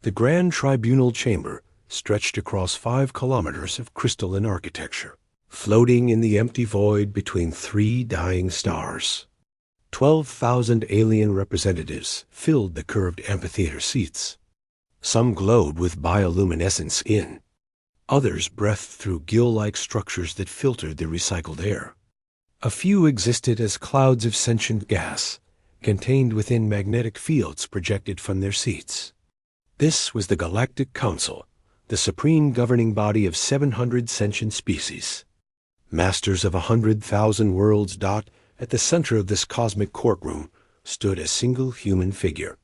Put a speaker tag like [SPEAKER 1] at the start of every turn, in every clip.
[SPEAKER 1] The Grand Tribunal Chamber stretched across 5 kilometers of crystalline architecture, floating in the empty void between 3 dying stars. 12,000 alien representatives filled the curved amphitheater seats. Some glowed with bioluminescent skin. Others breathed through gill-like structures that filtered the recycled air. A few existed as clouds of sentient gas, contained within magnetic fields projected from their seats. This was the Galactic Council, the supreme governing body of 700 sentient species. Masters of 100,000 worlds. At the center of this cosmic courtroom stood a single human figure.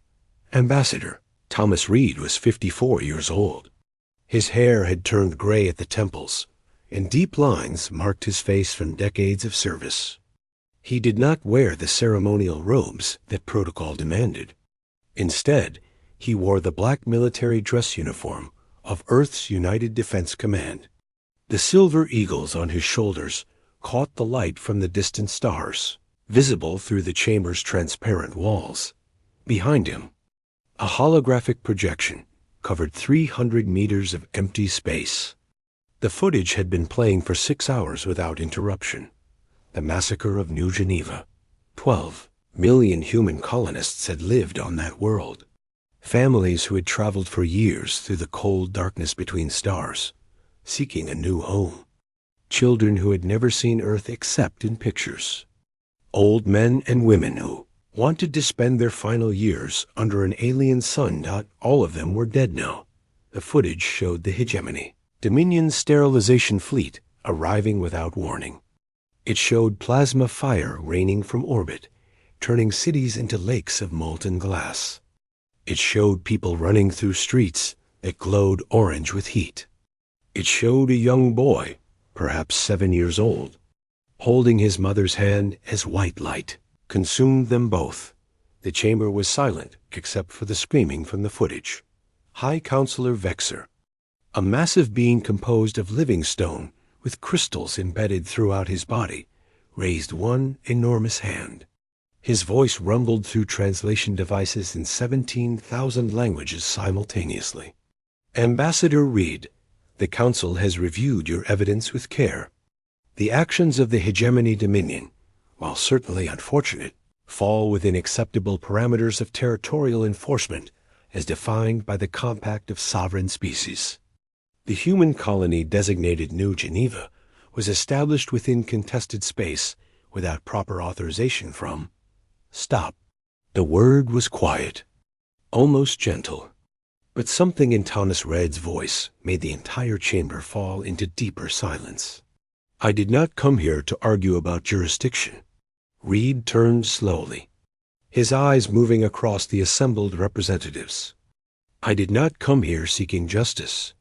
[SPEAKER 1] Ambassador Thomas Reed was 54 years old. His hair had turned gray at the temples, and deep lines marked his face from decades of service. He did not wear the ceremonial robes that protocol demanded. Instead, he wore the black military dress uniform of Earth's United Defense Command. The silver eagles on his shoulders caught the light from the distant stars, visible through the chamber's transparent walls. Behind him, a holographic projection covered 300 meters of empty space. The footage had been playing for 6 hours without interruption. The Massacre of New Geneva. 12 million human colonists had lived on that world. Families who had traveled for years through the cold darkness between stars, seeking a new home. Children who had never seen Earth except in pictures. Old men and women who wanted to spend their final years under an alien sun. All of them were dead now. The footage showed the hegemony, Dominion's sterilization fleet arriving without warning. It showed plasma fire raining from orbit, turning cities into lakes of molten glass. It showed people running through streets that glowed orange with heat. It showed a young boy, perhaps 7 years old, holding his mother's hand as white light consumed them both. The chamber was silent except for the screaming from the footage. High Counselor Vexer, a massive being composed of living stone with crystals embedded throughout his body, raised one enormous hand. His voice rumbled through translation devices in 17,000 languages simultaneously. Ambassador Reed, the Council has reviewed your evidence with care. The actions of the Hegemony Dominion, while certainly unfortunate, fall within acceptable parameters of territorial enforcement as defined by the Compact of Sovereign Species. The human colony designated New Geneva was established within contested space without proper authorization from. Stop. The word was quiet, almost gentle, but something in Thomas Red's voice made the entire chamber fall into deeper silence. I did not come here to argue about jurisdiction. Reed turned slowly, his eyes moving across the assembled representatives. I did not come here seeking justice.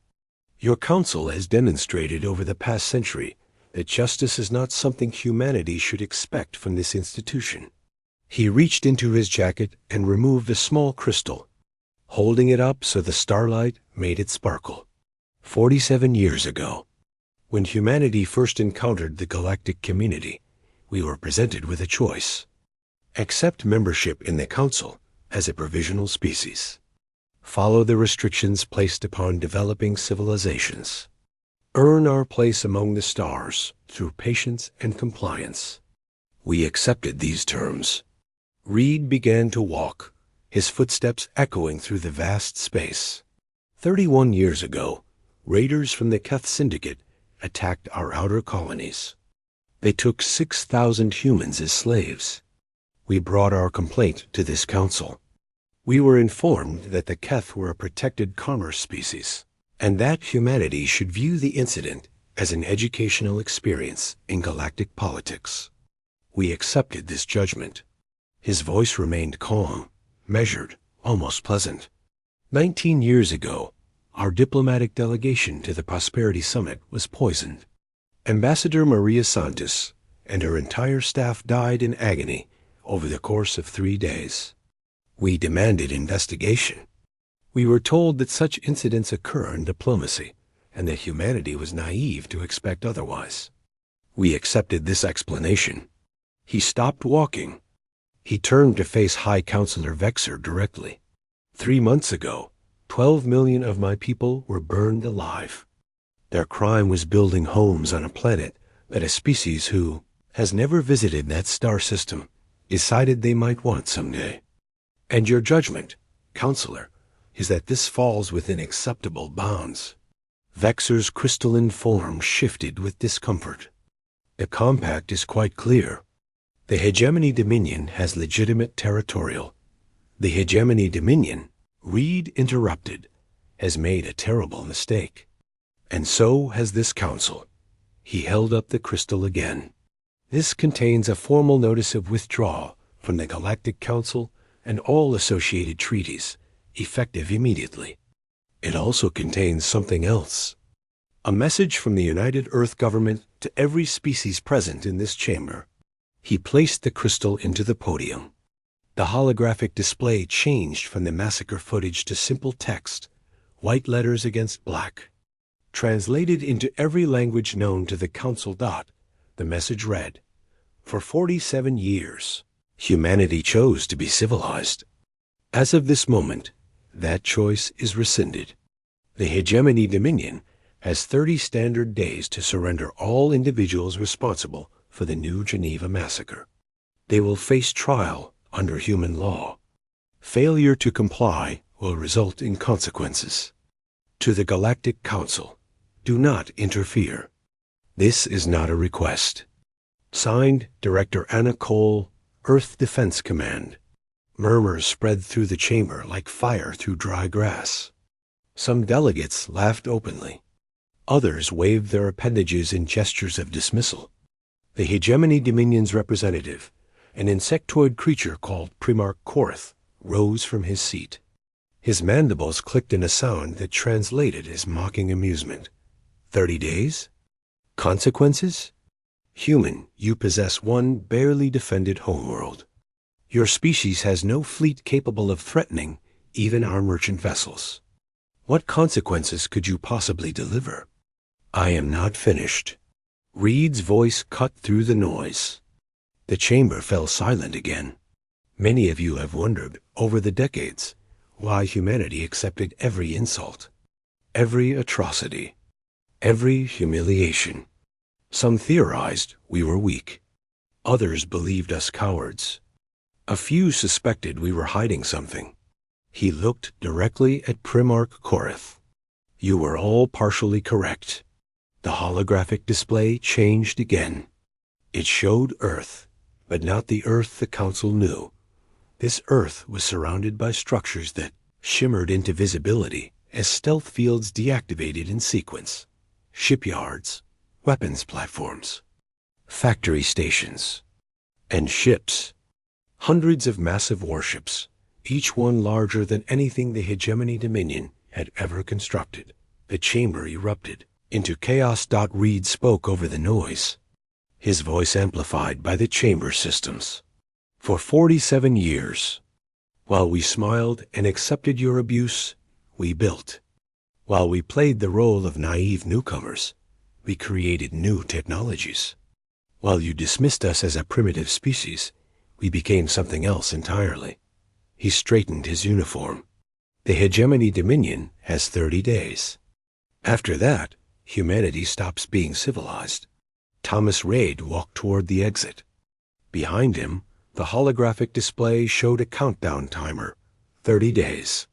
[SPEAKER 1] Your council has demonstrated over the past century that justice is not something humanity should expect from this institution. He reached into his jacket and removed a small crystal, holding it up so the starlight made it sparkle. 47 years ago, when humanity first encountered the galactic community, we were presented with a choice. Accept membership in the Council as a provisional species. Follow the restrictions placed upon developing civilizations. Earn our place among the stars through patience and compliance. We accepted these terms. Reed began to walk, his footsteps echoing through the vast space. 31 years ago, raiders from the Keth Syndicate attacked our outer colonies. They took 6,000 humans as slaves. We brought our complaint to this council. We were informed that the Keth were a protected commerce species, and that humanity should view the incident as an educational experience in galactic politics. We accepted this judgment. His voice remained calm, measured, almost pleasant. 19 years ago, our diplomatic delegation to the Prosperity Summit was poisoned. Ambassador Maria Santos and her entire staff died in agony over the course of 3 days. We demanded investigation. We were told that such incidents occur in diplomacy, and that humanity was naive to expect otherwise. We accepted this explanation. He stopped walking. He turned to face High Counselor Vexer directly. 3 months ago, 12 million of my people were burned alive. Their crime was building homes on a planet that a species who has never visited that star system decided they might want someday. And your judgment, Counselor, is that this falls within acceptable bounds. Vexor's crystalline form shifted with discomfort. The compact is quite clear. The Hegemony Dominion has legitimate territorial. The Hegemony Dominion, Reed interrupted, has made a terrible mistake. And so has this council. He held up the crystal again. This contains a formal notice of withdrawal from the Galactic Council and all associated treaties, effective immediately. It also contains something else. A message from the United Earth Government to every species present in this chamber. He placed the crystal into the podium. The holographic display changed from the massacre footage to simple text, white letters against black. Translated into every language known to the Council. The message read, "For 47 years, humanity chose to be civilized. As of this moment, that choice is rescinded. The Hegemony Dominion has 30 standard days to surrender all individuals responsible for the New Geneva massacre. They will face trial under human law. Failure to comply will result in consequences. To the Galactic Council, do not interfere. This is not a request." Signed, Director Anna Cole, Earth Defense Command. Murmurs spread through the chamber like fire through dry grass. Some delegates laughed openly. Others waved their appendages in gestures of dismissal. The Hegemony Dominion's representative, an insectoid creature called Primarch Korath, rose from his seat. His mandibles clicked in a sound that translated as mocking amusement. 30 days? Consequences? Human, you possess one barely defended homeworld. Your species has no fleet capable of threatening even our merchant vessels. What consequences could you possibly deliver? I am not finished. Reed's voice cut through the noise. The chamber fell silent again. Many of you have wondered, over the decades, why humanity accepted every insult, every atrocity, every humiliation. Some theorized we were weak. Others believed us cowards. A few suspected we were hiding something. He looked directly at Primarch Korath. You were all partially correct. The holographic display changed again. It showed Earth, but not the Earth the Council knew. This Earth was surrounded by structures that shimmered into visibility as stealth fields deactivated in sequence. Shipyards, weapons platforms, factory stations, and ships. Hundreds of massive warships, each one larger than anything the Hegemony Dominion had ever constructed. The chamber erupted into chaos. Reed spoke over the noise, his voice amplified by the chamber systems. For 47 years, while we smiled and accepted your abuse, we built. While we played the role of naive newcomers, we created new technologies. While you dismissed us as a primitive species, we became something else entirely. He straightened his uniform. The Hegemony Dominion has 30 days. After that, humanity stops being civilized. Thomas Reid walked toward the exit. Behind him, the holographic display showed a countdown timer. 30 days.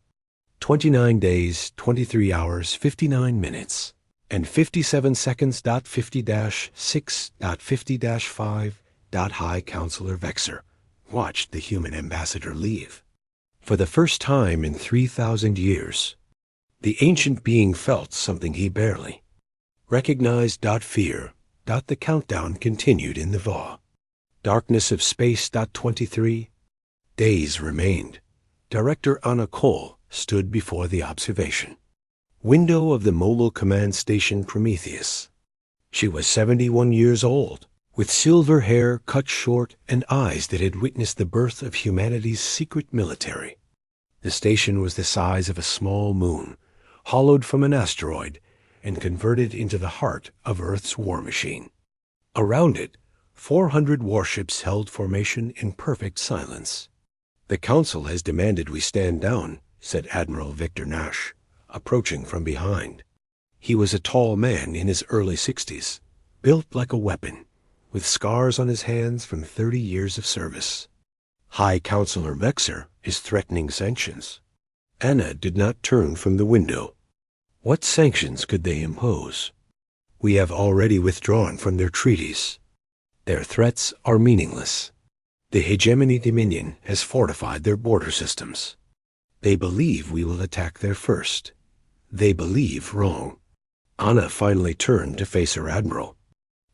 [SPEAKER 1] 29 days, 23 hours, 59 minutes, and 57 seconds. 50-6.50-5. High Counselor Vexor watched the human ambassador leave. For the first time in 3,000 years, the ancient being felt something he barely recognized. Fear. The countdown continued in the VAW. Darkness of space. 23 days remained. Director Anna Cole stood before the observation window of the mobile command station Prometheus. She was 71 years old, with silver hair cut short and eyes that had witnessed the birth of humanity's secret military. The station was the size of a small moon, hollowed from an asteroid and converted into the heart of Earth's war machine. Around it, 400 warships held formation in perfect silence. The Council has demanded we stand down said Admiral Victor Nash, approaching from behind. He was a tall man in his early 60s, built like a weapon, with scars on his hands from 30 years of service. High Counselor Vexer is threatening sanctions. Anna did not turn from the window. What sanctions could they impose? We have already withdrawn from their treaties. Their threats are meaningless. The Hegemony Dominion has fortified their border systems. They believe we will attack there first. They believe wrong. Anna finally turned to face her admiral.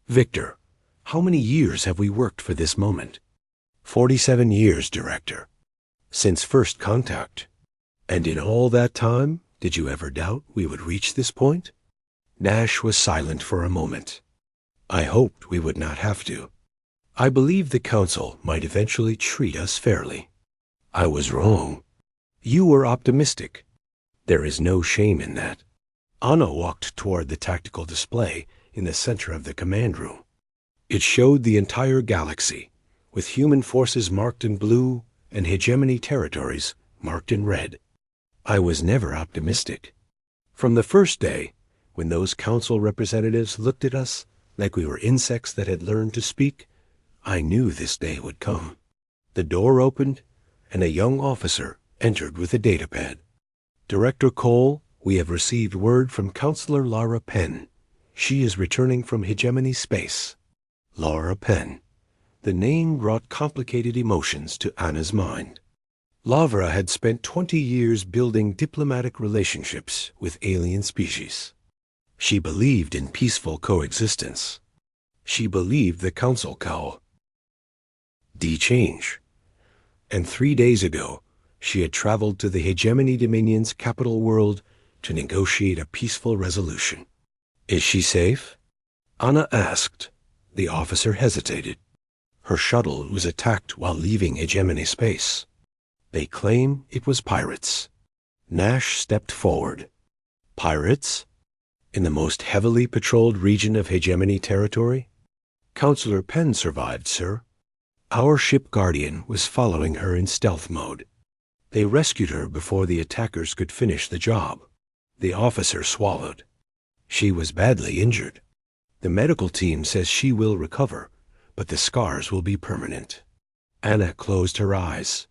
[SPEAKER 1] Victor, how many years have we worked for this moment? 47 years, Director. Since first contact. And in all that time, did you ever doubt we would reach this point? Nash was silent for a moment. I hoped we would not have to. I believed the Council might eventually treat us fairly. I was wrong. You were optimistic. There is no shame in that. Anna walked toward the tactical display in the center of the command room. It showed the entire galaxy, with human forces marked in blue and hegemony territories marked in red. I was never optimistic. From the first day, when those council representatives looked at us like we were insects that had learned to speak, I knew this day would come. The door opened, and a young officer entered with a datapad. Director Cole, we have received word from Counselor Lara Penn. She is returning from hegemony space. Lara Penn. The name brought complicated emotions to Anna's mind. Lavra had spent 20 years building diplomatic relationships with alien species. She believed in peaceful coexistence. She believed the Council cowl. De-change. And 3 days ago, she had traveled to the Hegemony Dominion's capital world to negotiate a peaceful resolution. Is she safe? Anna asked. The officer hesitated. Her shuttle was attacked while leaving hegemony space. They claim it was pirates. Nash stepped forward. Pirates? In the most heavily patrolled region of hegemony territory? Counselor Penn survived, sir. Our ship Guardian was following her in stealth mode. They rescued her before the attackers could finish the job. The officer swallowed. She was badly injured. The medical team says she will recover, but the scars will be permanent. Anna closed her eyes.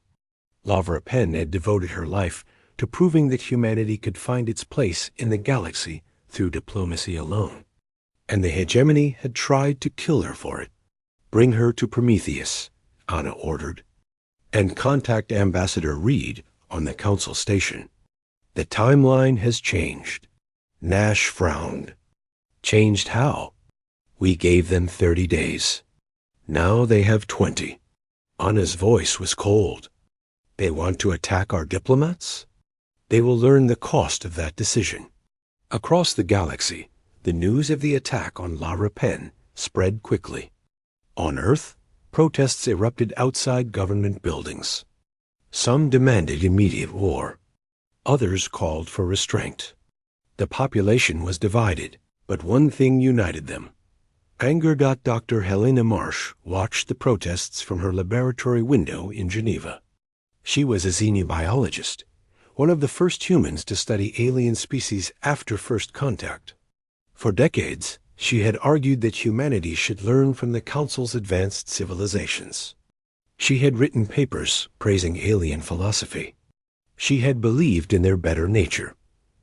[SPEAKER 1] Lavra Penn had devoted her life to proving that humanity could find its place in the galaxy through diplomacy alone. And the hegemony had tried to kill her for it. Bring her to Prometheus, Anna ordered, and contact Ambassador Reed on the Council station. The timeline has changed. Nash frowned. Changed how? We gave them 30 days. Now they have 20. Anna's voice was cold. They want to attack our diplomats? They will learn the cost of that decision. Across the galaxy, the news of the attack on Lara Penn spread quickly. On Earth, protests erupted outside government buildings. Some demanded immediate war. Others called for restraint. The population was divided, but one thing united them. Anger. Dr. Helena Marsh watched the protests from her laboratory window in Geneva. She was a xenobiologist, one of the first humans to study alien species after first contact. For decades, she had argued that humanity should learn from the Council's advanced civilizations. She had written papers praising alien philosophy. She had believed in their better nature.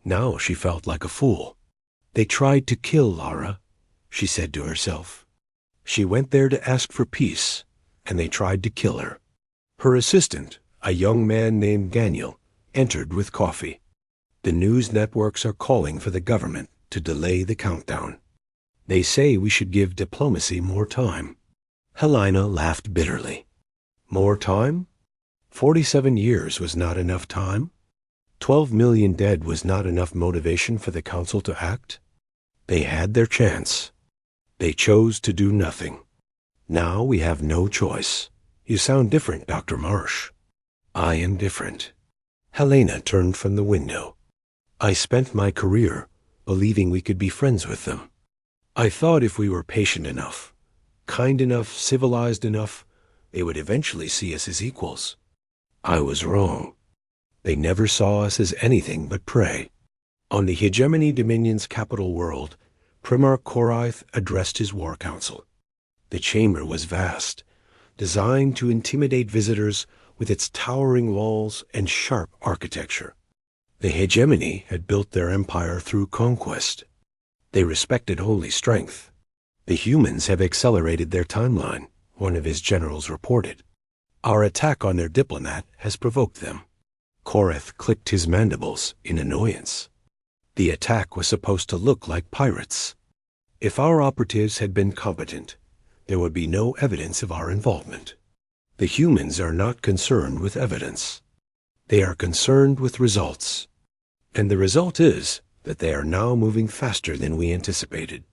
[SPEAKER 1] Now she felt like a fool. They tried to kill Lara, she said to herself. She went there to ask for peace, and they tried to kill her. Her assistant, a young man named Daniel, entered with coffee. The news networks are calling for the government to delay the countdown. They say we should give diplomacy more time. Helena laughed bitterly. More time? 47 years was not enough time? 12 million dead was not enough motivation for the Council to act? They had their chance. They chose to do nothing. Now we have no choice. You sound different, Dr. Marsh. I am different. Helena turned from the window. I spent my career believing we could be friends with them. I thought if we were patient enough, kind enough, civilized enough, they would eventually see us as equals. I was wrong. They never saw us as anything but prey. On the Hegemony Dominion's capital world, Primarch Koraith addressed his war council. The chamber was vast, designed to intimidate visitors with its towering walls and sharp architecture. The Hegemony had built their empire through conquest. They respected holy strength. The humans have accelerated their timeline, one of his generals reported. Our attack on their diplomat has provoked them. Koraith clicked his mandibles in annoyance. The attack was supposed to look like pirates. If our operatives had been competent, there would be no evidence of our involvement. The humans are not concerned with evidence. They are concerned with results. And the result is that they are now moving faster than we anticipated.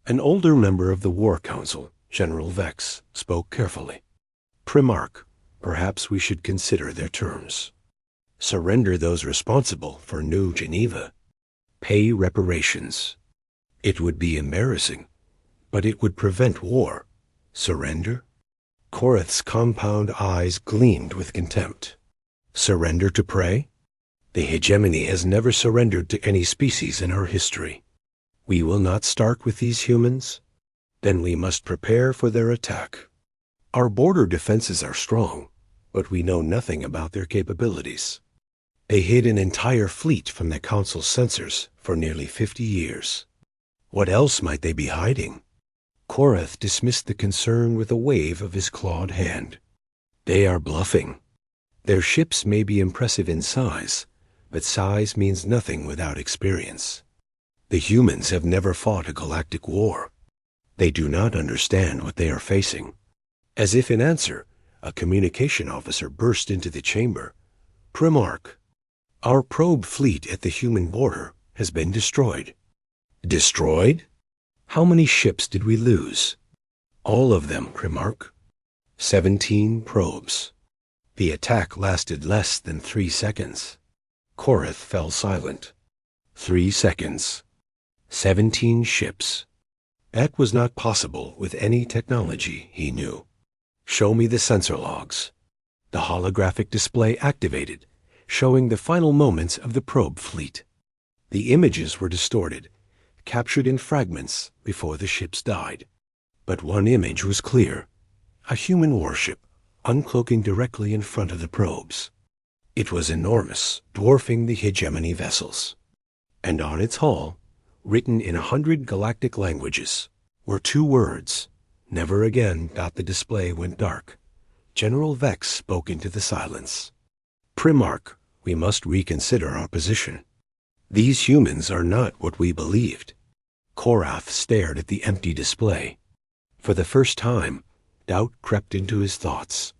[SPEAKER 1] An older member of the War Council, General Vex, spoke carefully. Primarch, perhaps we should consider their terms. Surrender those responsible for New Geneva. Pay reparations. It would be embarrassing, but it would prevent war. Surrender? Koraith's compound eyes gleamed with contempt. Surrender to prey? The Hegemony has never surrendered to any species in our history. We will not start with these humans? Then we must prepare for their attack. Our border defenses are strong, but we know nothing about their capabilities. They hid an entire fleet from the Council's sensors for nearly 50 years. What else might they be hiding? Koraith dismissed the concern with a wave of his clawed hand. They are bluffing. Their ships may be impressive in size, but size means nothing without experience. The humans have never fought a galactic war. They do not understand what they are facing. As if in answer, a communication officer burst into the chamber. Primarch, our probe fleet at the human border has been destroyed. Destroyed? How many ships did we lose? All of them, Primarch. 17 probes. The attack lasted less than 3 seconds. Koraith fell silent. 3 seconds. 17 ships. That was not possible with any technology, he knew. Show me the sensor logs. The holographic display activated, showing the final moments of the probe fleet. The images were distorted, captured in fragments before the ships died. But one image was clear. A human warship, uncloaking directly in front of the probes. It was enormous, dwarfing the Hegemony vessels. And on its hull, written in 100 galactic languages, were 2 words. Never again. The display went dark. General Vex spoke into the silence. Primarch, we must reconsider our position. These humans are not what we believed. Koraith stared at the empty display. For the first time, doubt crept into his thoughts.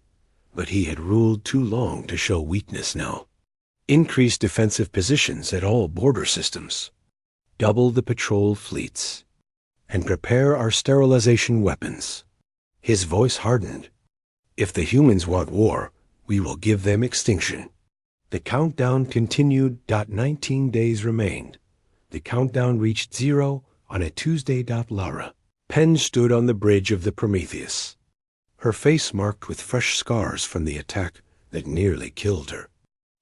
[SPEAKER 1] But he had ruled too long to show weakness now. Increase defensive positions at all border systems. Double the patrol fleets. And prepare our sterilization weapons. His voice hardened. If the humans want war, we will give them extinction. The countdown continued. 19 days remained. The countdown reached 0 on a Tuesday. Lara. Penn stood on the bridge of the Prometheus, her face marked with fresh scars from the attack that nearly killed her.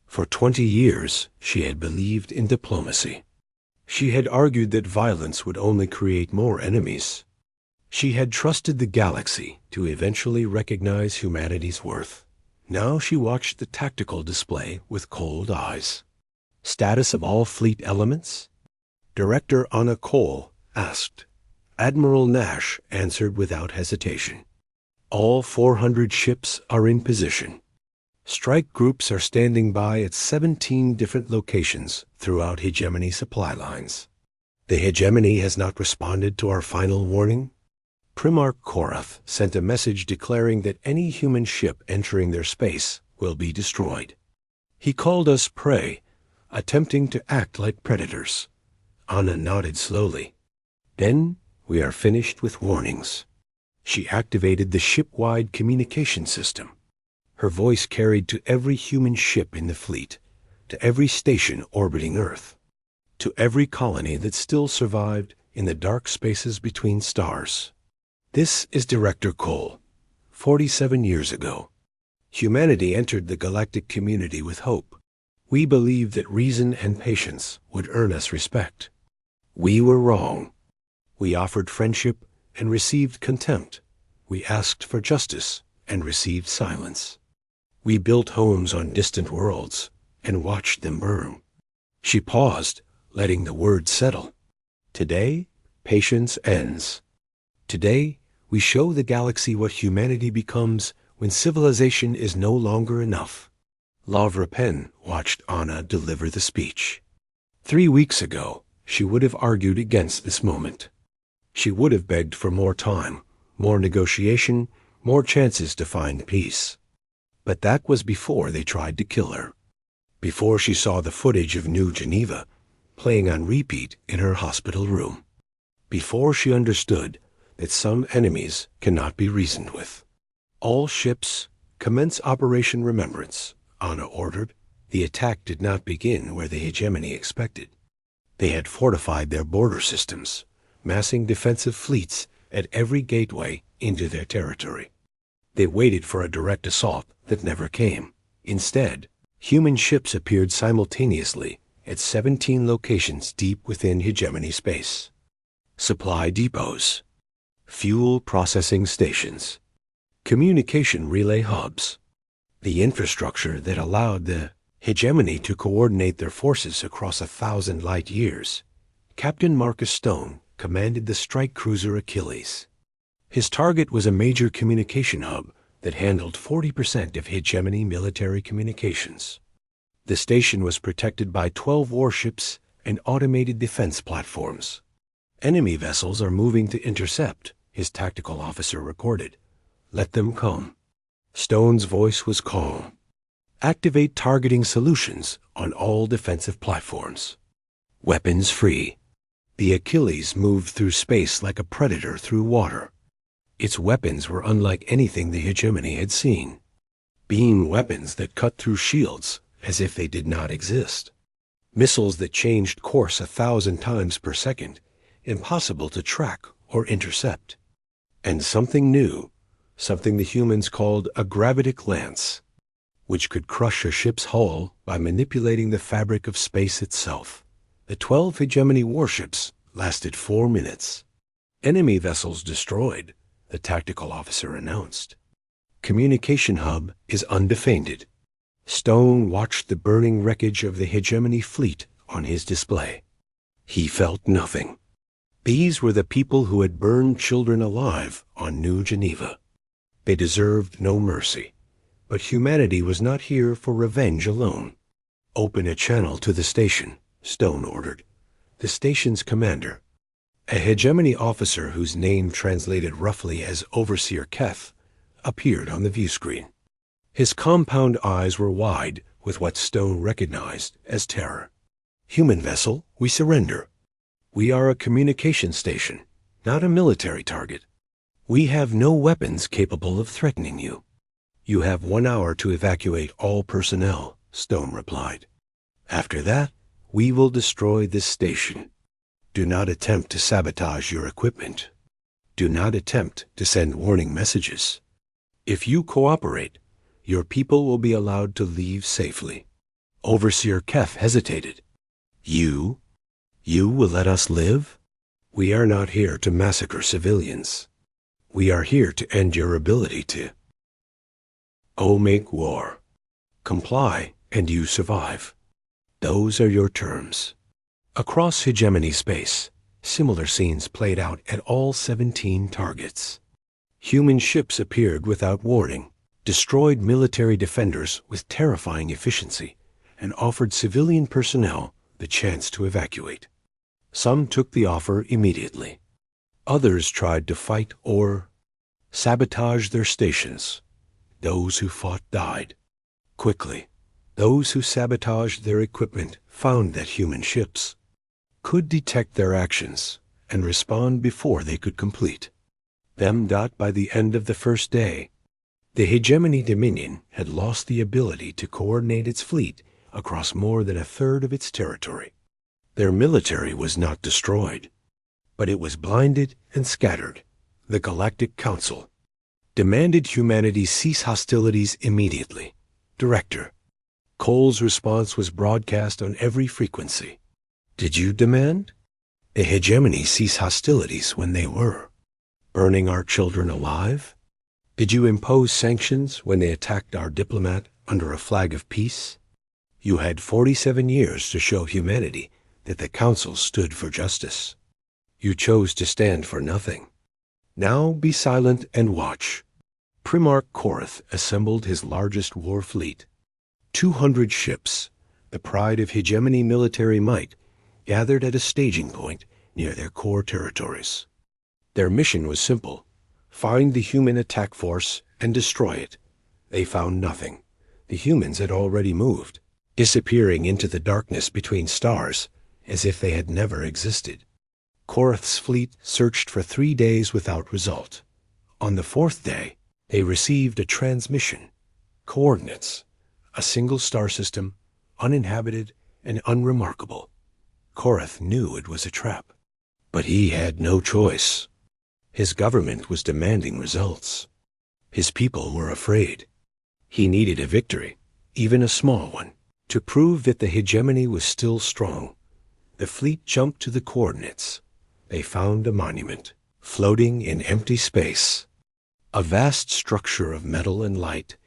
[SPEAKER 1] For 20 years, she had believed in diplomacy. She had argued that violence would only create more enemies. She had trusted the galaxy to eventually recognize humanity's worth. Now she watched the tactical display with cold eyes. Status of all fleet elements? Director Anna Cole asked. Admiral Nash answered without hesitation. All 400 ships are in position. Strike groups are standing by at 17 different locations throughout Hegemony supply lines. The Hegemony has not responded to our final warning. Primarch Koraith sent a message declaring that any human ship entering their space will be destroyed. He called us prey, attempting to act like predators. Anna nodded slowly. Then we are finished with warnings. She activated the ship-wide communication system. Her voice carried to every human ship in the fleet, to every station orbiting Earth, to every colony that still survived in the dark spaces between stars. This is Director Cole. 47 years ago, humanity entered the galactic community with hope. We believed that reason and patience would earn us respect. We were wrong. We offered friendship and received contempt. We asked for justice and received silence. We built homes on distant worlds and watched them burn. She paused, letting the words settle. Today, patience ends. Today, we show the galaxy what humanity becomes when civilization is no longer enough. Lavra Penn watched Anna deliver the speech. 3 weeks ago, she would have argued against this moment. She would have begged for more time, more negotiation, more chances to find peace. But that was before they tried to kill her. Before she saw the footage of New Geneva playing on repeat in her hospital room. Before she understood that some enemies cannot be reasoned with. All ships, commence Operation Remembrance, Anna ordered. The attack did not begin where the hegemony expected. They had fortified their border systems, massing defensive fleets at every gateway into their territory. They waited for a direct assault that never came. Instead, human ships appeared simultaneously at 17 locations deep within hegemony space. Supply depots, fuel processing stations, communication relay hubs, the infrastructure that allowed the hegemony to coordinate their forces across 1,000 light years. Captain Marcus Stone commanded the strike cruiser Achilles. His target was a major communication hub that handled 40% of hegemony military communications. The station was protected by 12 warships and automated defense platforms. Enemy vessels are moving to intercept, his tactical officer recorded. Let them come. Stone's voice was calm. Activate targeting solutions on all defensive platforms. Weapons free. The Achilles moved through space like a predator through water. Its weapons were unlike anything the hegemony had seen. Beam weapons that cut through shields as if they did not exist. Missiles that changed course 1,000 times per second, impossible to track or intercept. And something new, something the humans called a gravitic lance, which could crush a ship's hull by manipulating the fabric of space itself. The 12 hegemony warships lasted 4 minutes. Enemy vessels destroyed, the tactical officer announced. Communication hub is undefended. Stone watched the burning wreckage of the hegemony fleet on his display. He felt nothing. These were the people who had burned children alive on New Geneva. They deserved no mercy. But humanity was not here for revenge alone. Open a channel to the station, Stone ordered. The station's commander, a hegemony officer whose name translated roughly as Overseer Keth, appeared on the view screen. His compound eyes were wide with what Stone recognized as terror. Human vessel, we surrender. We are a communication station, not a military target. We have no weapons capable of threatening you. You have 1 hour to evacuate all personnel, Stone replied. After that, we will destroy this station. Do not attempt to sabotage your equipment. Do not attempt to send warning messages. If you cooperate, your people will be allowed to leave safely. Overseer Kef hesitated. You will let us live? We are not here to massacre civilians. We are here to end your ability to. Make war. Comply, and you survive. Those are your terms. Across hegemony space, similar scenes played out at all 17 targets. Human ships appeared without warning, destroyed military defenders with terrifying efficiency, and offered civilian personnel the chance to evacuate. Some took the offer immediately. Others tried to fight or sabotage their stations. Those who fought died. Quickly, those who sabotaged their equipment found that human ships could detect their actions and respond before they could complete them. By the end of the first day, the hegemony Dominion had lost the ability to coordinate its fleet across more than a third of its territory. Their military was not destroyed, but it was blinded and scattered. The Galactic Council demanded humanity cease hostilities immediately. Director, Cole's response was broadcast on every frequency. Did you demand? The hegemony cease hostilities when they were. Burning our children alive? Did you impose sanctions when they attacked our diplomat under a flag of peace? You had 47 years to show humanity that the Council stood for justice. You chose to stand for nothing. Now be silent and watch. Primarch Korath assembled his largest war fleet. 200 ships, the pride of hegemony military might, gathered at a staging point near their core territories. Their mission was simple: find the human attack force and destroy it. They found nothing. The humans had already moved, disappearing into the darkness between stars as if they had never existed. Korath's fleet searched for 3 days without result. On the 4th day, they received a transmission. Coordinates: a single star system, uninhabited and unremarkable. Korath knew it was a trap, but he had no choice. His government was demanding results. His people were afraid. He needed a victory, even a small one, to prove that the hegemony was still strong. The fleet jumped to the coordinates. They found a monument, floating in empty space. A vast structure of metal and light,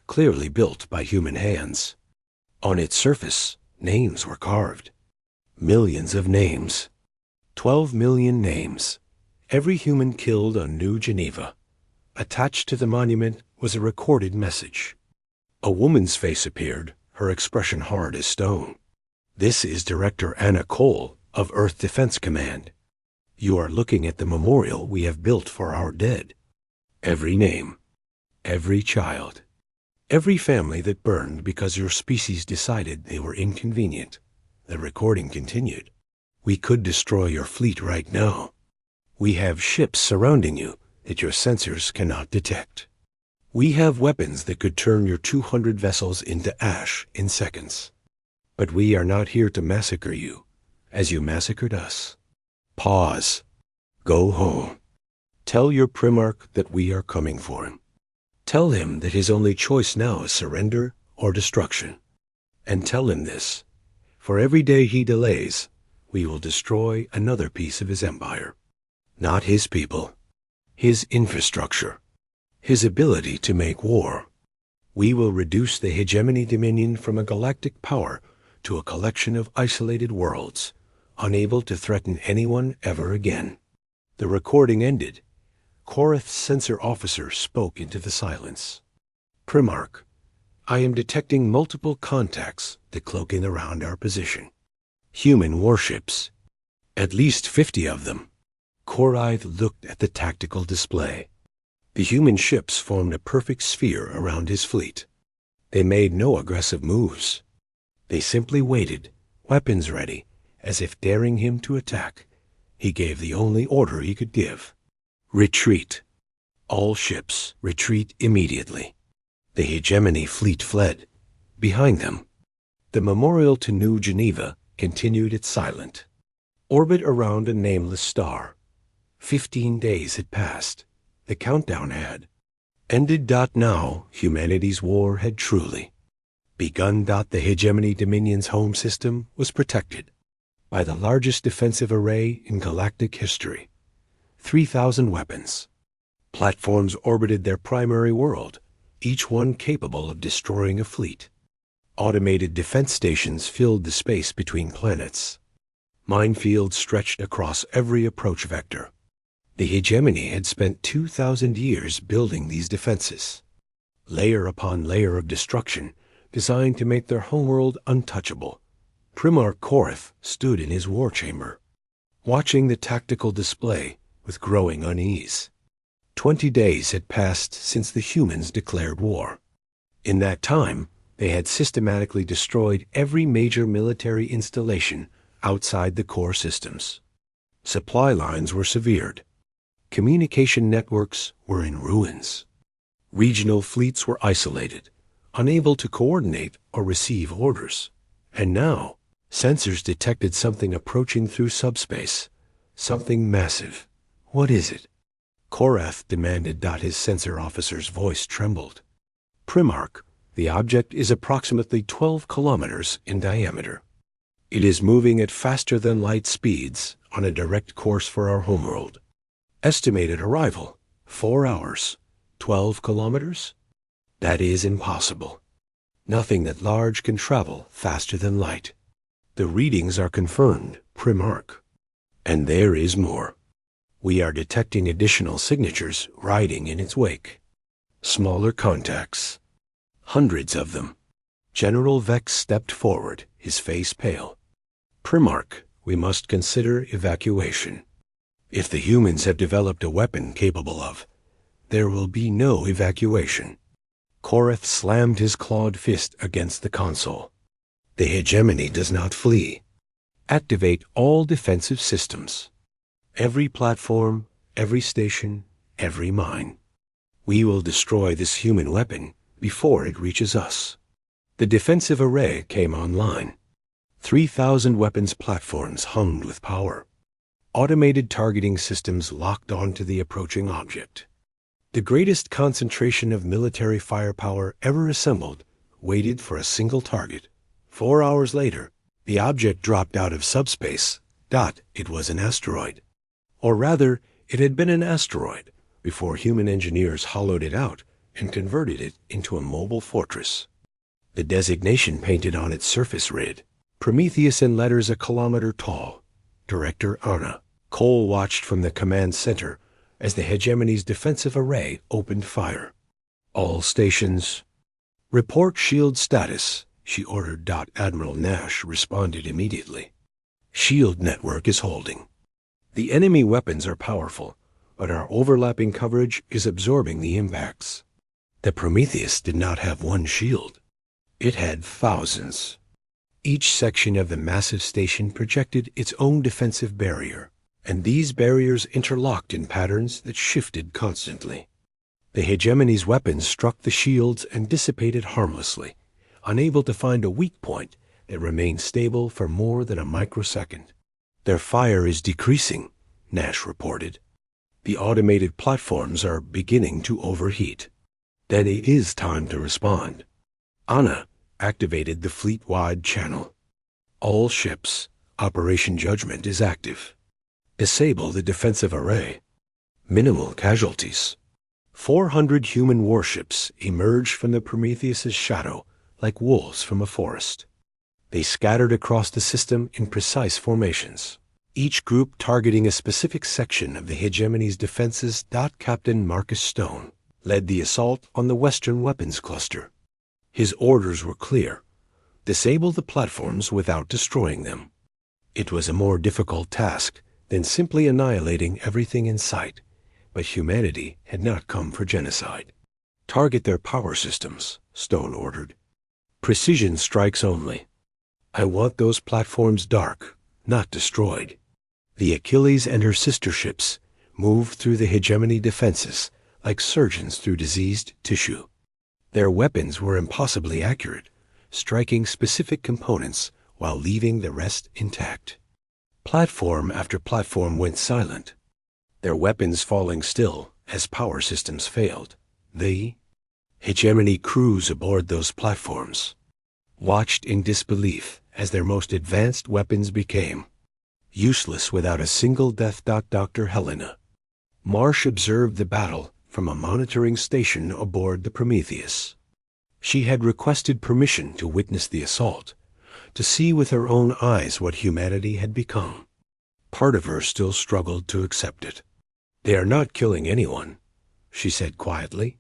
[SPEAKER 1] clearly built by human hands. On its surface, names were carved. Millions of names. 12 million names. Every human killed on New Geneva. Attached to the monument was a recorded message. A woman's face appeared, her expression hard as stone. This is Director Anna Cole of Earth Defense Command. You are looking at the memorial we have built for our dead. Every name, every child, every family that burned because your species decided they were inconvenient. The recording continued. We could destroy your fleet right now. We have ships surrounding you that your sensors cannot detect. We have weapons that could turn your 200 vessels into ash in seconds. But we are not here to massacre you, as you massacred us. Pause. Go home. Tell your Primarch that we are coming for him. Tell him that his only choice now is surrender or destruction. And tell him this: for every day he delays, we will destroy another piece of his empire. Not his people, his infrastructure, his ability to make war. We will reduce the hegemony dominion from a galactic power to a collection of isolated worlds, unable to threaten anyone ever again. The recording ended. Korath's sensor officer spoke into the silence. Primarch, I am detecting multiple contacts decloaking around our position. Human warships. At least 50 of them. Korath looked at the tactical display. The human ships formed a perfect sphere around his fleet. They made no aggressive moves. They simply waited, weapons ready, as if daring him to attack. He gave the only order he could give. Retreat. All ships, retreat immediately. The hegemony fleet fled. Behind them, the memorial to New Geneva continued its silent orbit around a nameless star. 15 days had passed. The countdown had ended. Now humanity's war had truly begun. The hegemony dominion's home system was protected by the largest defensive array in galactic history. 3,000 weapons. Platforms orbited their primary world, each one capable of destroying a fleet. Automated defense stations filled the space between planets. Minefields stretched across every approach vector. The hegemony had spent 2,000 years building these defenses, layer upon layer of destruction, designed to make their homeworld untouchable. Primarch Korath stood in his war chamber, watching the tactical display with growing unease. 20 days had passed since the humans declared war. In that time, they had systematically destroyed every major military installation outside the core systems. Supply lines were severed. Communication networks were in ruins. Regional fleets were isolated, unable to coordinate or receive orders. And now, sensors detected something approaching through subspace, something massive. What is it? Korath demanded. His sensor officer's voice trembled. Primarch, The object is approximately 12 kilometers in diameter. It is moving at faster than light speeds on a direct course for our homeworld. Estimated arrival, 4 hours. 12 kilometers? That is impossible. Nothing that large can travel faster than light. The readings are confirmed, Primarch. And there is more. We are detecting additional signatures riding in its wake. Smaller contacts. Hundreds of them. General Vex stepped forward, his face pale. Primarch, we must consider evacuation. If the humans have developed a weapon capable of, there will be no evacuation. Korath slammed his clawed fist against the console. The hegemony does not flee. Activate all defensive systems. Every platform, every station, every mine. We will destroy this human weapon before it reaches us. The defensive array came online. 3,000 weapons platforms hummed with power. Automated targeting systems locked onto the approaching object. The greatest concentration of military firepower ever assembled waited for a single target. 4 hours later, the object dropped out of subspace. It was an asteroid. Or rather, it had been an asteroid before human engineers hollowed it out and converted it into a mobile fortress. The designation painted on its surface read, Prometheus in letters a kilometer tall. Director Anna. Cole watched from the command center as the hegemony's defensive array opened fire. All stations. Report shield status, she ordered. Admiral Nash responded immediately. Shield network is holding. The enemy weapons are powerful, but our overlapping coverage is absorbing the impacts. The Prometheus did not have one shield. It had thousands. Each section of the massive station projected its own defensive barrier, and these barriers interlocked in patterns that shifted constantly. The hegemony's weapons struck the shields and dissipated harmlessly, unable to find a weak point that remained stable for more than a microsecond. Their fire is decreasing, Nash reported. The automated platforms are beginning to overheat. Then it is time to respond. Anna activated the fleet-wide channel. All ships, Operation Judgment is active. Disable the defensive array. Minimal casualties. 400 human warships emerged from the Prometheus's shadow like wolves from a forest. They scattered across the system in precise formations, each group targeting a specific section of the hegemony's defenses. Captain Marcus Stone led the assault on the Western weapons cluster. His orders were clear. Disable the platforms without destroying them. It was a more difficult task than simply annihilating everything in sight, but humanity had not come for genocide. Target their power systems, Stone ordered. Precision strikes only. I want those platforms dark, not destroyed. The Achilles and her sister ships moved through the hegemony defenses like surgeons through diseased tissue. Their weapons were impossibly accurate, striking specific components while leaving the rest intact. Platform after platform went silent, their weapons falling still as power systems failed. The hegemony crews aboard those platforms watched in disbelief as their most advanced weapons became useless without a single death. Dr. Helena Marsh observed the battle from a monitoring station aboard the Prometheus. She had requested permission to witness the assault, to see with her own eyes what humanity had become. Part of her still struggled to accept it. They are not killing anyone, she said quietly.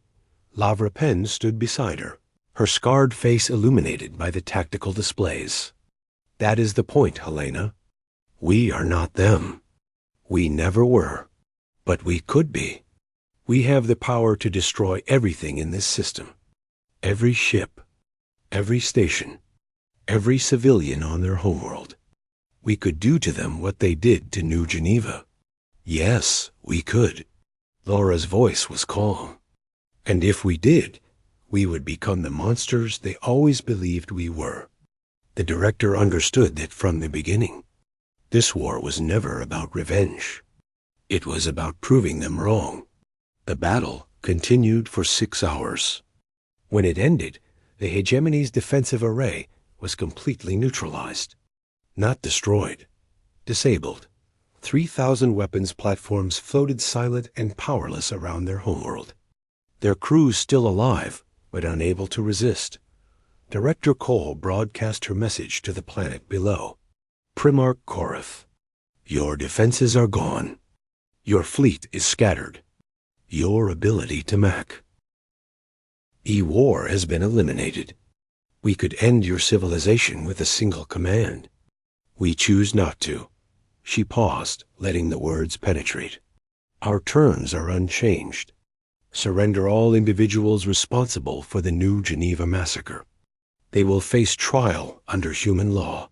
[SPEAKER 1] Lavra Penn stood beside her, her scarred face illuminated by the tactical displays. That is the point, Helena. We are not them. We never were. But we could be. We have the power to destroy everything in this system. Every ship, every station, every civilian on their homeworld. We could do to them what they did to New Geneva. Yes, we could. Laura's voice was calm. And if we did, we would become the monsters they always believed we were. The director understood that from the beginning. This war was never about revenge. It was about proving them wrong. The battle continued for 6 hours. When it ended, The hegemony's defensive array was completely neutralized. Not destroyed. Disabled. 3,000 weapons platforms floated silent and powerless around their homeworld. Their crews still alive, but unable to resist. Director Cole broadcast her message to the planet below. Primarch Korath, your defenses are gone. Your fleet is scattered. Your ability to mech. War has been eliminated. We could end your civilization with a single command. We choose not to. She paused, letting the words penetrate. Our terms are unchanged. Surrender all individuals responsible for the New Geneva Massacre. They will face trial under human law.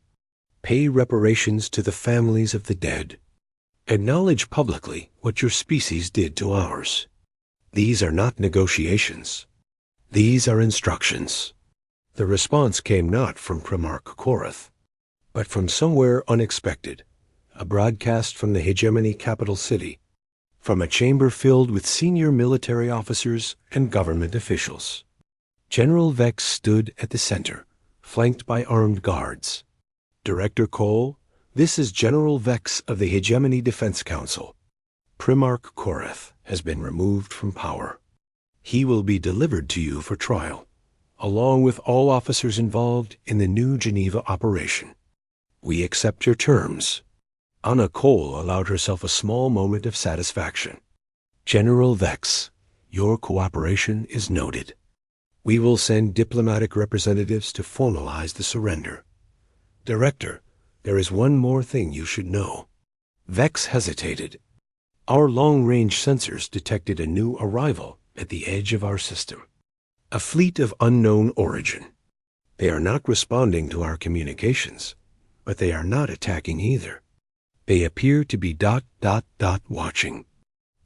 [SPEAKER 1] Pay reparations to the families of the dead. Acknowledge publicly what your species did to ours. These are not negotiations. These are instructions. The response came not from Primarch Korath, but from somewhere unexpected, a broadcast from the hegemony capital city, from a chamber filled with senior military officers and government officials. General Vex stood at the center, flanked by armed guards. Director Cole, this is General Vex of the Hegemony Defense Council. Primarch Korath has been removed from power. He will be delivered to you for trial, along with all officers involved in the New Geneva operation. We accept your terms. Anna Cole allowed herself a small moment of satisfaction. General Vex, your cooperation is noted. We will send diplomatic representatives to formalize the surrender. Director, there is one more thing you should know. Vex hesitated. Our long-range sensors detected a new arrival at the edge of our system. A fleet of unknown origin. They are not responding to our communications, but they are not attacking either. They appear to be ... watching.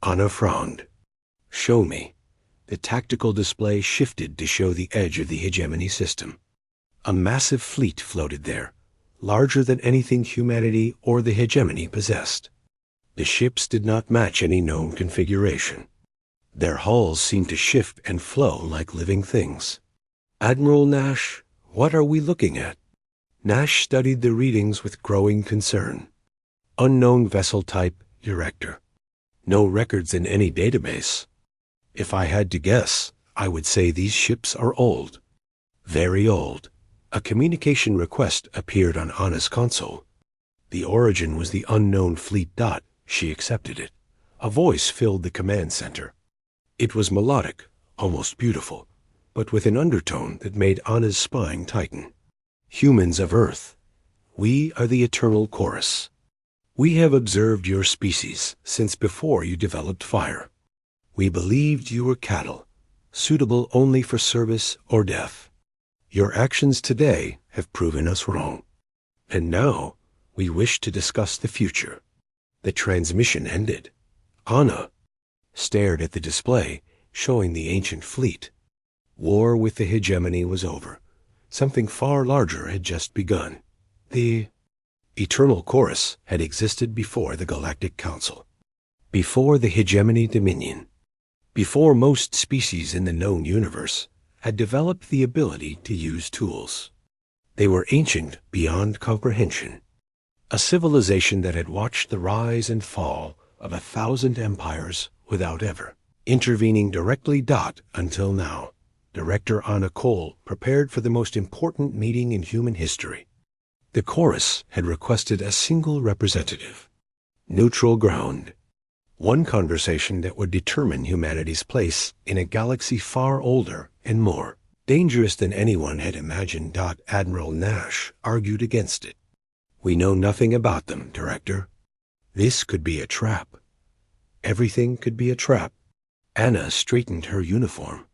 [SPEAKER 1] Anna frowned. Show me. The tactical display shifted to show the edge of the hegemony system. A massive fleet floated there, larger than anything humanity or the hegemony possessed. The ships did not match any known configuration. Their hulls seemed to shift and flow like living things. Admiral Nash, what are we looking at? Nash studied the readings with growing concern. Unknown vessel type, Director. No records in any database. If I had to guess, I would say these ships are old. Very old. A communication request appeared on Anna's console. The origin was the unknown fleet . She accepted it. A voice filled the command center. It was melodic, almost beautiful, but with an undertone that made Anna's spine tighten. Humans of Earth, we are the eternal chorus. We have observed your species since before you developed fire. We believed you were cattle, suitable only for service or death. Your actions today have proven us wrong. And now, we wish to discuss the future. The transmission ended. Anna stared at the display, showing the ancient fleet. War with the hegemony was over. Something far larger had just begun. The Eternal Chorus had existed before the Galactic Council, before the hegemony dominion, before most species in the known universe had developed the ability to use tools. They were ancient beyond comprehension, a civilization that had watched the rise and fall of 1,000 empires without ever intervening directly. Until now, Director Anna Cole prepared for the most important meeting in human history. The chorus had requested a single representative. Neutral ground. One conversation that would determine humanity's place in a galaxy far older and more dangerous than anyone had imagined. Admiral Nash argued against it. We know nothing about them, Director. This could be a trap. Everything could be a trap. Anna straightened her uniform.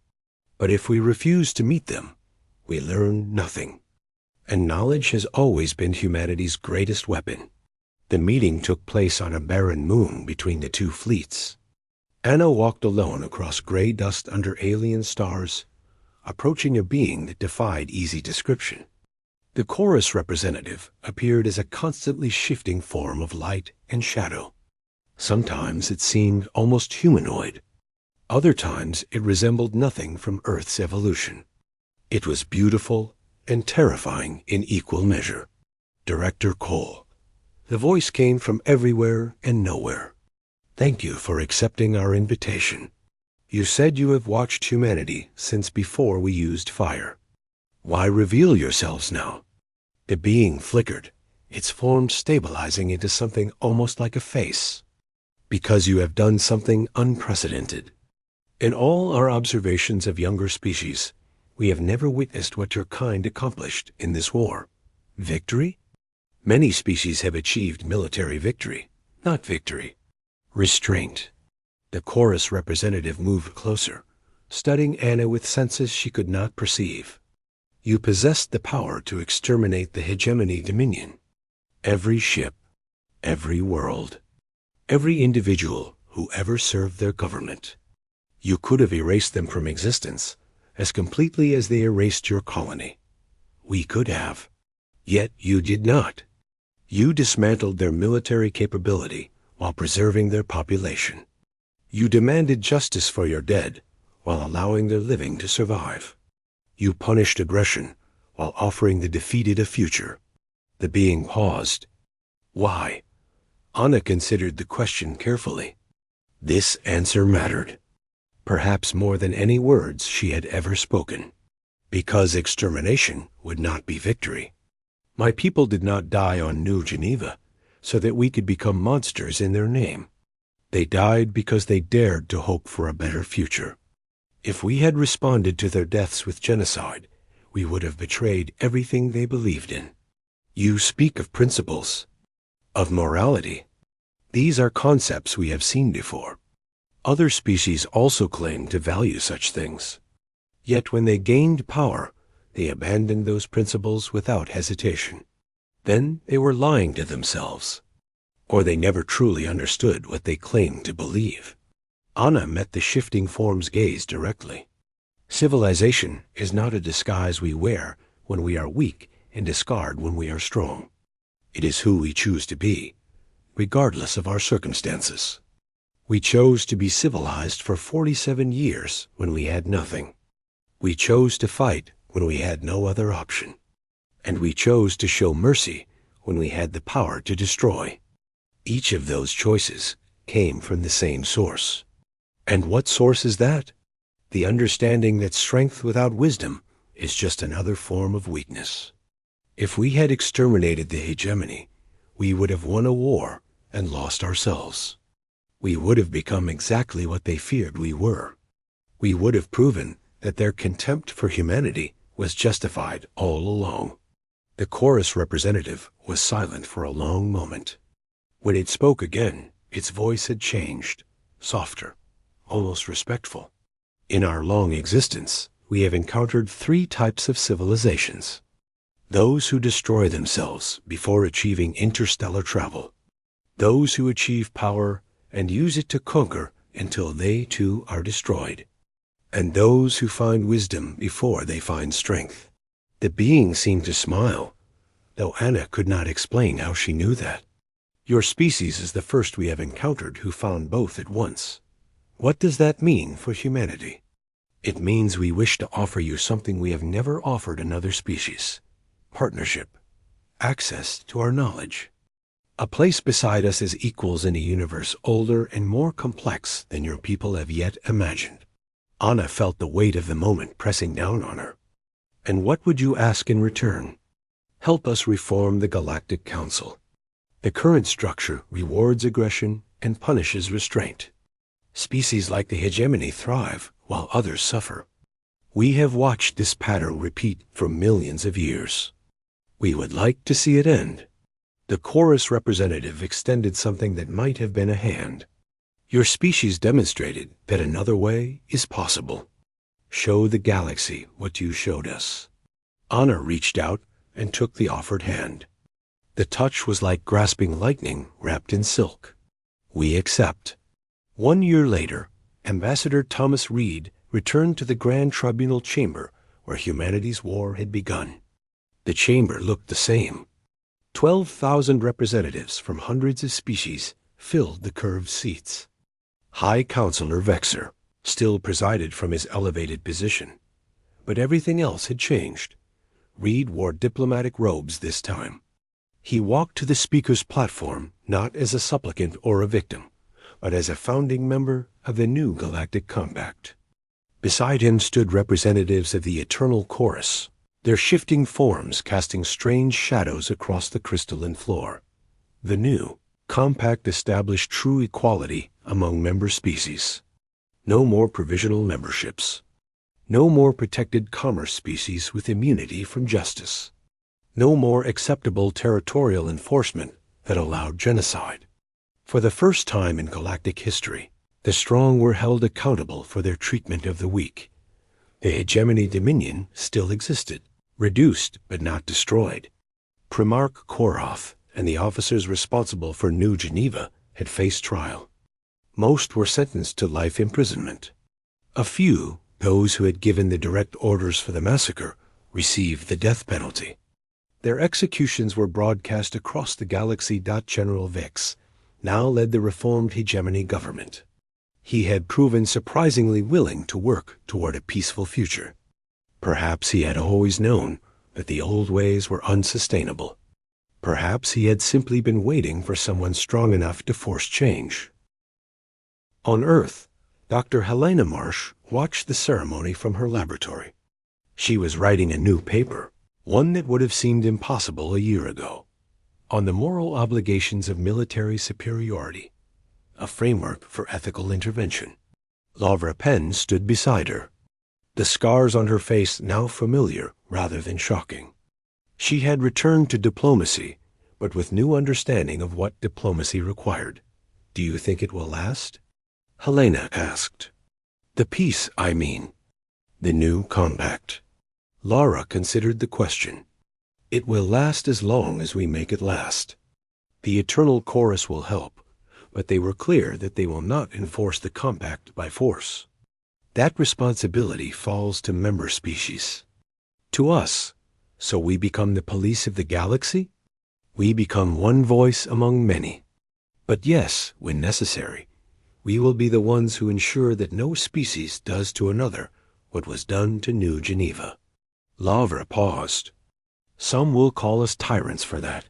[SPEAKER 1] But if we refuse to meet them, we learn nothing. And knowledge has always been humanity's greatest weapon. The meeting took place on a barren moon between the two fleets. Anna walked alone across gray dust under alien stars, approaching a being that defied easy description. The chorus representative appeared as a constantly shifting form of light and shadow. Sometimes it seemed almost humanoid. Other times it resembled nothing from Earth's evolution. It was beautiful and terrifying in equal measure. Director Cole. The voice came from everywhere and nowhere. Thank you for accepting our invitation. You said you have watched humanity since before we used fire. Why reveal yourselves now? The being flickered, its form stabilizing into something almost like a face. Because you have done something unprecedented. In all our observations of younger species, we have never witnessed what your kind accomplished in this war. Victory? Many species have achieved military victory, not victory. Restraint. The chorus representative moved closer, studying Anna with senses she could not perceive. You possessed the power to exterminate the hegemony dominion. Every ship, every world, every individual who ever served their government. You could have erased them from existence as completely as they erased your colony. We could have. Yet you did not. You dismantled their military capability while preserving their population. You demanded justice for your dead while allowing their living to survive. You punished aggression while offering the defeated a future. The being paused. Why? Anna considered the question carefully. This answer mattered. Perhaps more than any words she had ever spoken. Because extermination would not be victory. My people did not die on New Geneva so that we could become monsters in their name. They died because they dared to hope for a better future. If we had responded to their deaths with genocide, we would have betrayed everything they believed in. You speak of principles, of morality. These are concepts we have seen before. Other species also claim to value such things. Yet when they gained power, they abandoned those principles without hesitation. Then they were lying to themselves, or they never truly understood what they claimed to believe. Anna met the shifting form's gaze directly. Civilization is not a disguise we wear when we are weak and discard when we are strong. It is who we choose to be, regardless of our circumstances. We chose to be civilized for 47 years when we had nothing. We chose to fight when we had no other option. And we chose to show mercy when we had the power to destroy. Each of those choices came from the same source. And what source is that? The understanding that strength without wisdom is just another form of weakness. If we had exterminated the hegemony, we would have won a war and lost ourselves. We would have become exactly what they feared we were. We would have proven that their contempt for humanity was justified all along. The chorus representative was silent for a long moment. When it spoke again, its voice had changed, softer, almost respectful. In our long existence, we have encountered 3 types of civilizations. Those who destroy themselves before achieving interstellar travel. Those who achieve power and use it to conquer until they too are destroyed. And those who find wisdom before they find strength. The being seemed to smile, though Anna could not explain how she knew that. Your species is the first we have encountered who found both at once. What does that mean for humanity? It means we wish to offer you something we have never offered another species. Partnership. Access to our knowledge. A place beside us as equals in a universe older and more complex than your people have yet imagined. Anna felt the weight of the moment pressing down on her. And what would you ask in return? Help us reform the Galactic Council. The current structure rewards aggression and punishes restraint. Species like the hegemony thrive while others suffer. We have watched this pattern repeat for millions of years. We would like to see it end. The chorus representative extended something that might have been a hand. Your species demonstrated that another way is possible. Show the galaxy what you showed us. Anna reached out and took the offered hand. The touch was like grasping lightning wrapped in silk. We accept. 1 year later, Ambassador Thomas Reed returned to the Grand Tribunal chamber where humanity's war had begun. The chamber looked the same. 12,000 representatives from hundreds of species filled the curved seats. High Counselor Vexer still presided from his elevated position, But everything else had changed. Reed wore diplomatic robes this time. He walked to the speaker's platform not as a supplicant or a victim, but as a founding member of the new Galactic Compact. Beside him stood representatives of the Eternal Chorus, their shifting forms casting strange shadows across the crystalline floor. The new Compact established true equality among member species. No more provisional memberships. No more protected commerce species with immunity from justice. No more acceptable territorial enforcement that allowed genocide. For the first time in galactic history, the strong were held accountable for their treatment of the weak. The hegemony dominion still existed, reduced but not destroyed. Primarch Koroth and the officers responsible for New Geneva had faced trial. Most were sentenced to life imprisonment. A few, those who had given the direct orders for the massacre, received the death penalty. Their executions were broadcast across the galaxy. General Vex now led the reformed hegemony government. He had proven surprisingly willing to work toward a peaceful future. Perhaps he had always known that the old ways were unsustainable. Perhaps he had simply been waiting for someone strong enough to force change. On Earth, Dr. Helena Marsh watched the ceremony from her laboratory. She was writing a new paper, one that would have seemed impossible a year ago, on the moral obligations of military superiority, a framework for ethical intervention. Lavra Penn stood beside her, the scars on her face now familiar rather than shocking. She had returned to diplomacy, but with new understanding of what diplomacy required. "Do you think it will last?" Helena asked. "The peace, I mean. The new compact." Lara considered the question. "It will last as long as we make it last. The Eternal Chorus will help, but they were clear that they will not enforce the compact by force. That responsibility falls to member species. To us, so we become the police of the galaxy? We become one voice among many. But yes, when necessary, we will be the ones who ensure that no species does to another what was done to New Geneva." Lavra paused. "Some will call us tyrants for that.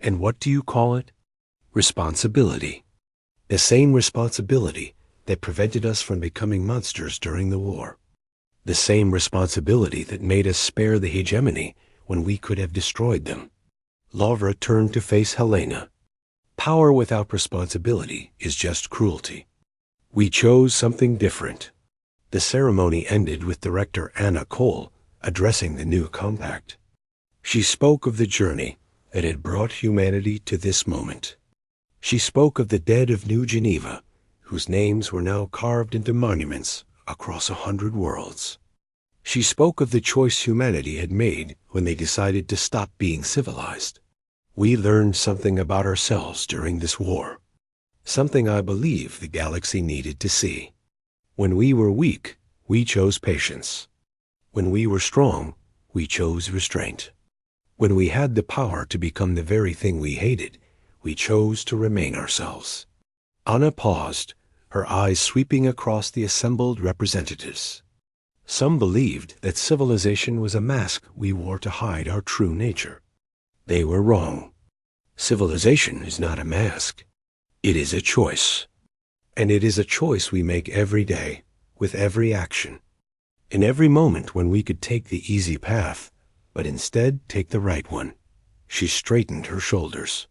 [SPEAKER 1] And what do you call it? Responsibility. The same responsibility that prevented us from becoming monsters during the war. The same responsibility that made us spare the hegemony when we could have destroyed them." Lavra turned to face Helena. "Power without responsibility is just cruelty. We chose something different." The ceremony ended with Director Anna Cole addressing the new compact. She spoke of the journey that had brought humanity to this moment. She spoke of the dead of New Geneva, whose names were now carved into monuments across 100 worlds. She spoke of the choice humanity had made when they decided to stop being civilized. "We learned something about ourselves during this war. Something I believe the galaxy needed to see. When we were weak, we chose patience. When we were strong, we chose restraint. When we had the power to become the very thing we hated, we chose to remain ourselves." Anna paused, her eyes sweeping across the assembled representatives. Some believed that civilization was a mask we wore to hide our true nature. They were wrong. Civilization is not a mask. It is a choice. And it is a choice we make every day, with every action. In every moment when we could take the easy path, but instead take the right one. She straightened her shoulders.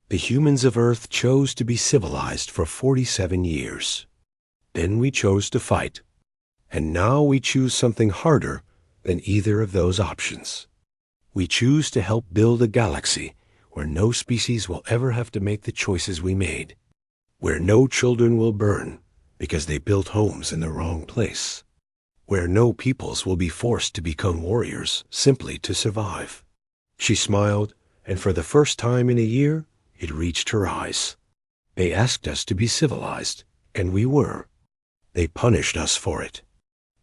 [SPEAKER 1] The humans of Earth chose to be civilized for 47 years. Then we chose to fight. And now we choose something harder than either of those options. We choose to help build a galaxy where no species will ever have to make the choices we made. Where no children will burn because they built homes in the wrong place. Where no peoples will be forced to become warriors simply to survive. She smiled, and for the first time in a year, it reached her eyes. They asked us to be civilized, and we were. They punished us for it.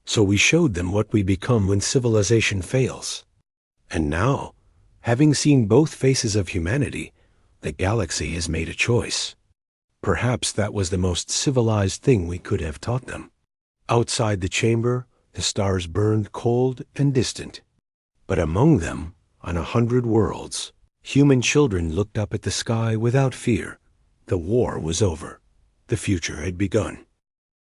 [SPEAKER 1] So we showed them what we become when civilization fails. And now, having seen both faces of humanity, the galaxy has made a choice. Perhaps that was the most civilized thing we could have taught them. Outside the chamber, The stars burned cold and distant. But among them, on 100 worlds, human children looked up at the sky without fear. The war was over. The future had begun.